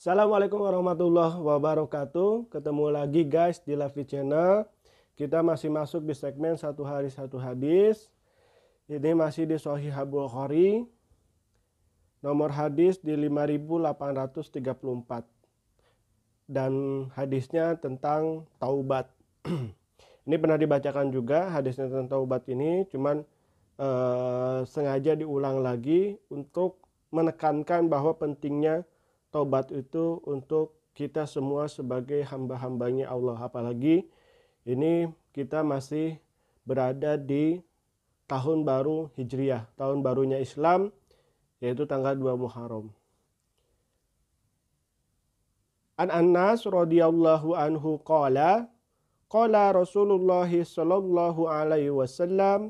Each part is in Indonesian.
Assalamualaikum warahmatullahi wabarakatuh. Ketemu lagi guys di Lavi Channel. Kita masih masuk di segmen satu hari satu hadis. Ini masih di Sahih Bukhari. Nomor hadis di 5834. Dan hadisnya tentang taubat. Ini pernah dibacakan juga hadisnya tentang taubat ini. Cuman sengaja diulang lagi untuk menekankan bahwa pentingnya taubat itu untuk kita semua sebagai hamba-hambanya Allah. Apalagi ini kita masih berada di tahun baru Hijriah, tahun barunya Islam, yaitu tanggal 2 Muharram. An Anas radhiyallahu anhu qala Rasulullah sallallahu alaihi wasallam,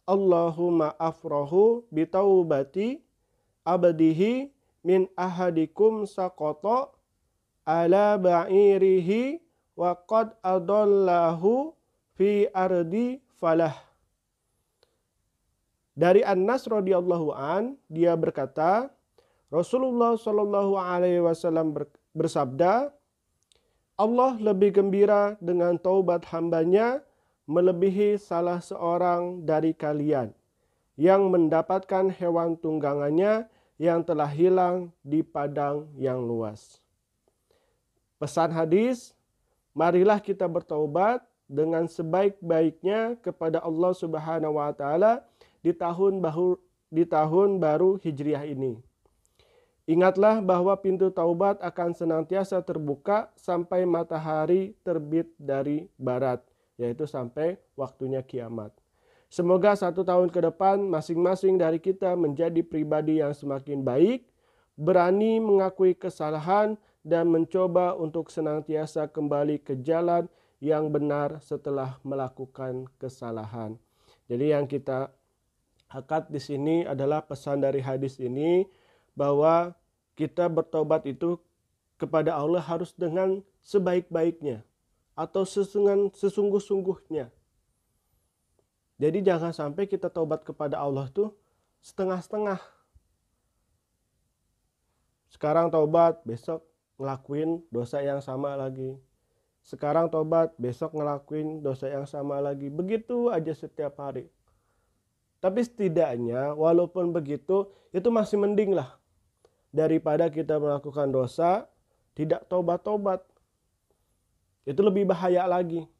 Allahumma afrahu bitaubati abdihi min ahadikum saqata ala ba'irihi wa qad adallahu fi ardi falah. Dari Anas radhiyallahu an, dia berkata, Rasulullah shallallahu alaihi wasallam bersabda, Allah lebih gembira dengan taubat hambanya melebihi salah seorang dari kalian yang mendapatkan hewan tunggangannya yang telah hilang di padang yang luas. Pesan hadis, marilah kita bertaubat dengan sebaik-baiknya kepada Allah Subhanahu wa taala di tahun baru Hijriah ini. Ingatlah bahwa pintu taubat akan senantiasa terbuka sampai matahari terbit dari barat, yaitu sampai waktunya kiamat. Semoga 1 tahun ke depan masing-masing dari kita menjadi pribadi yang semakin baik, berani mengakui kesalahan, dan mencoba untuk senantiasa kembali ke jalan yang benar setelah melakukan kesalahan. Jadi yang kita angkat di sini adalah pesan dari hadis ini, bahwa kita bertobat itu kepada Allah harus dengan sebaik-baiknya atau sesungguh-sungguhnya. Jadi jangan sampai kita taubat kepada Allah tuh setengah-setengah. Sekarang taubat, besok ngelakuin dosa yang sama lagi. Sekarang taubat, besok ngelakuin dosa yang sama lagi. Begitu aja setiap hari. Tapi setidaknya walaupun begitu, itu masih mending lah daripada kita melakukan dosa tidak taubat-taubat. Itu lebih bahaya lagi.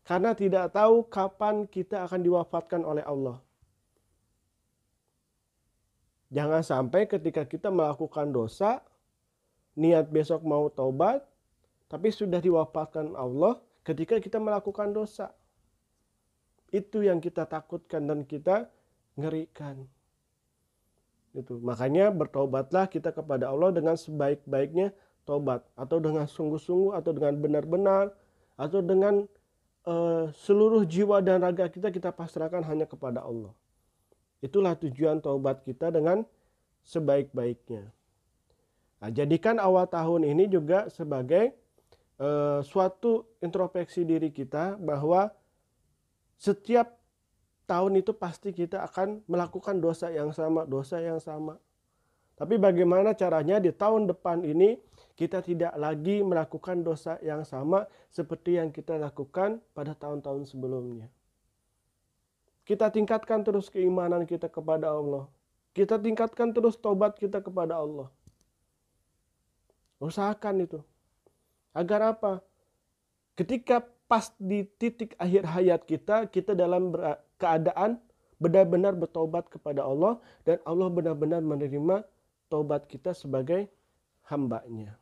Karena tidak tahu kapan kita akan diwafatkan oleh Allah. Jangan sampai ketika kita melakukan dosa, niat besok mau taubat, tapi sudah diwafatkan Allah ketika kita melakukan dosa. Itu yang kita takutkan dan kita ngerikan. Itu. Makanya bertaubatlah kita kepada Allah dengan sebaik-baiknya taubat. Atau dengan sungguh-sungguh, atau dengan benar-benar, atau dengan seluruh jiwa dan raga kita pasrahkan hanya kepada Allah. Itulah tujuan taubat kita dengan sebaik-baiknya. Nah, jadikan awal tahun ini juga sebagai suatu introspeksi diri kita, bahwa setiap tahun itu pasti kita akan melakukan dosa yang sama. Tapi bagaimana caranya di tahun depan ini kita tidak lagi melakukan dosa yang sama seperti yang kita lakukan pada tahun-tahun sebelumnya. Kita tingkatkan terus keimanan kita kepada Allah. Kita tingkatkan terus taubat kita kepada Allah. Usahakan itu. Agar apa? Ketika pas di titik akhir hayat kita, kita dalam keadaan benar-benar bertobat kepada Allah, dan Allah benar-benar menerima taubat kita sebagai hambanya.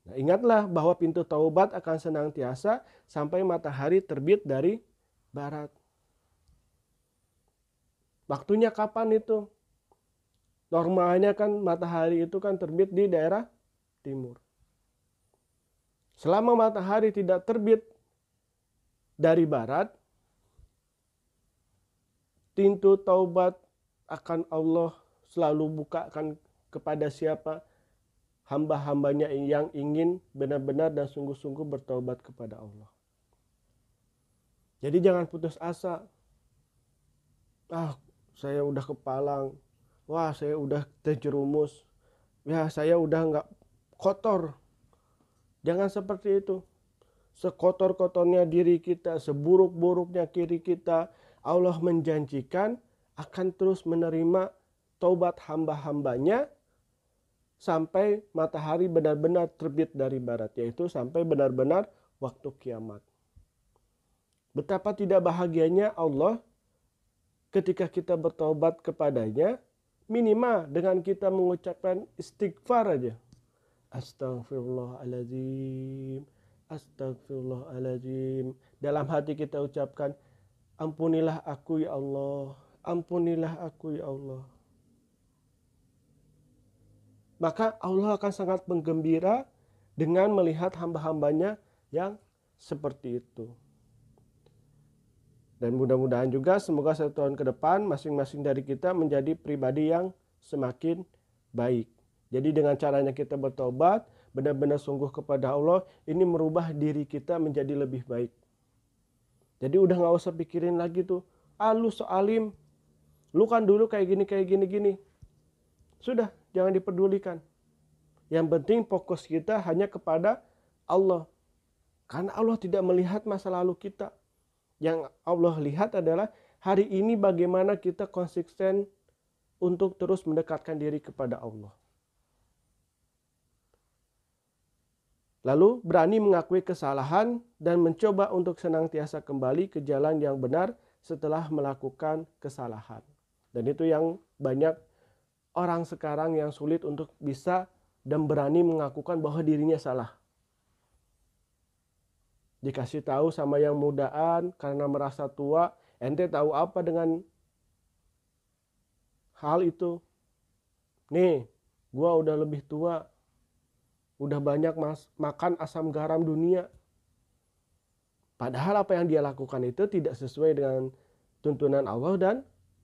Nah, ingatlah bahwa pintu taubat akan senantiasa sampai matahari terbit dari barat. Waktunya kapan itu? Normalnya kan matahari itu kan terbit di daerah timur. Selama matahari tidak terbit dari barat, pintu taubat akan Allah selalu bukakan kepada siapa? Hamba-hambanya yang ingin benar-benar dan sungguh-sungguh bertaubat kepada Allah. Jadi jangan putus asa. Saya udah kepalang. Wah, saya udah terjerumus. Ya saya udah nggak kotor. Jangan seperti itu. Sekotor-kotornya diri kita, seburuk-buruknya kiri kita, Allah menjanjikan akan terus menerima taubat hamba-hambanya sampai matahari benar-benar terbit dari barat, yaitu sampai benar-benar waktu kiamat. Betapa tidak bahagianya Allah ketika kita bertobat kepadanya, minimal dengan kita mengucapkan istighfar aja. Astagfirullahaladzim, astagfirullahaladzim. Dalam hati kita ucapkan, ampunilah aku ya Allah, ampunilah aku ya Allah. Maka Allah akan sangat menggembira dengan melihat hamba-hambanya yang seperti itu. Dan mudah-mudahan juga semoga 1 tahun ke depan masing-masing dari kita menjadi pribadi yang semakin baik. Jadi dengan caranya kita bertobat, benar-benar sungguh kepada Allah, ini merubah diri kita menjadi lebih baik. Jadi udah gak usah pikirin lagi tuh, lu soalim, lu kan dulu kayak gini. Sudah, jangan dipedulikan. Yang penting fokus kita hanya kepada Allah. Karena Allah tidak melihat masa lalu kita. Yang Allah lihat adalah hari ini bagaimana kita konsisten untuk terus mendekatkan diri kepada Allah. Lalu berani mengakui kesalahan dan mencoba untuk senantiasa kembali ke jalan yang benar setelah melakukan kesalahan. Dan itu yang banyak orang sekarang yang sulit untuk bisa dan berani mengakukan bahwa dirinya salah. Dikasih tahu sama yang mudaan karena merasa tua, ente tahu apa dengan hal itu? Nih, gua udah lebih tua. Udah banyak makan asam garam dunia. Padahal apa yang dia lakukan itu tidak sesuai dengan tuntunan Allah dan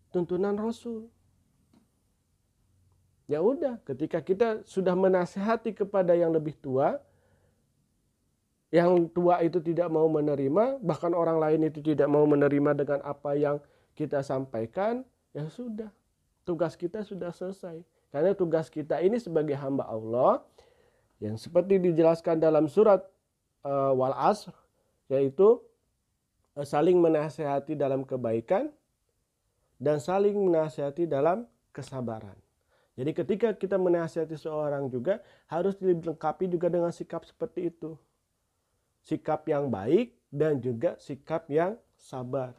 tuntunan Rasul. Ya udah, ketika kita sudah menasihati kepada yang lebih tua, yang tua itu tidak mau menerima, bahkan orang lain itu tidak mau menerima dengan apa yang kita sampaikan, ya sudah, tugas kita sudah selesai. Karena tugas kita ini sebagai hamba Allah, yang seperti dijelaskan dalam surat Wal Asr, yaitu saling menasihati dalam kebaikan dan saling menasihati dalam kesabaran. Jadi ketika kita menasihati seorang juga harus dilengkapi juga dengan sikap seperti itu. Sikap yang baik dan juga sikap yang sabar.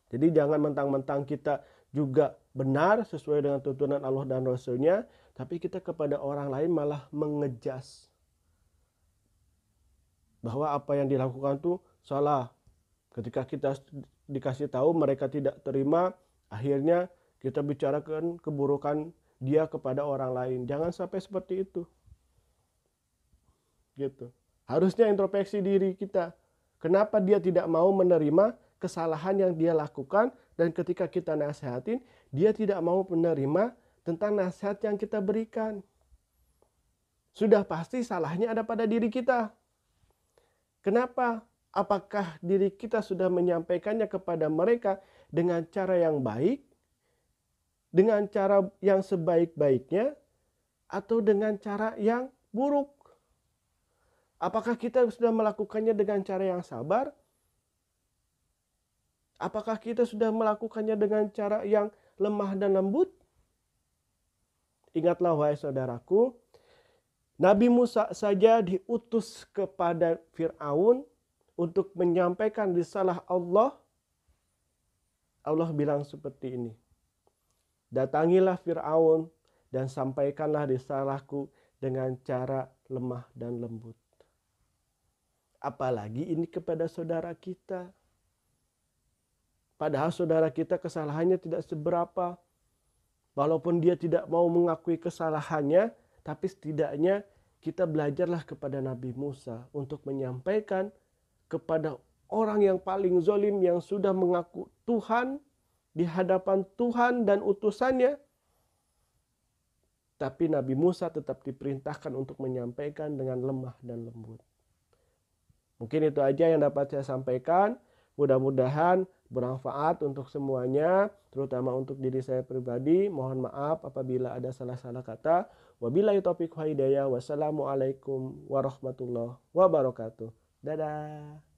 Jadi jangan mentang-mentang kita juga benar sesuai dengan tuntunan Allah dan Rasul-Nya, tapi kita kepada orang lain malah mengejas bahwa apa yang dilakukan itu salah. Ketika kita dikasih tahu mereka tidak terima, akhirnya kita bicarakan keburukan dia kepada orang lain. Jangan sampai seperti itu. Gitu. Harusnya introspeksi diri kita. Kenapa dia tidak mau menerima kesalahan yang dia lakukan, dan ketika kita nasihatin, dia tidak mau menerima tentang nasihat yang kita berikan. Sudah pasti salahnya ada pada diri kita. Kenapa? Apakah diri kita sudah menyampaikannya kepada mereka dengan cara yang baik, dengan cara yang sebaik-baiknya, atau dengan cara yang buruk? Apakah kita sudah melakukannya dengan cara yang sabar? Apakah kita sudah melakukannya dengan cara yang lemah dan lembut? Ingatlah wahai saudaraku, Nabi Musa saja diutus kepada Fir'aun untuk menyampaikan risalah Allah. Allah bilang seperti ini, datangilah Fir'aun dan sampaikanlah risalahku dengan cara lemah dan lembut. Apalagi ini kepada saudara kita. Padahal saudara kita kesalahannya tidak seberapa. Walaupun dia tidak mau mengakui kesalahannya, tapi setidaknya kita belajarlah kepada Nabi Musa untuk menyampaikan kepada orang yang paling zalim yang sudah mengaku Tuhan di hadapan Tuhan dan utusannya. Tapi Nabi Musa tetap diperintahkan untuk menyampaikan dengan lemah dan lembut. Mungkin itu aja yang dapat saya sampaikan. Mudah-mudahan bermanfaat untuk semuanya, terutama untuk diri saya pribadi. Mohon maaf apabila ada salah-salah kata. Wabillahi taufiq wal hidayah. Wassalamualaikum warahmatullahi wabarakatuh. Dadah.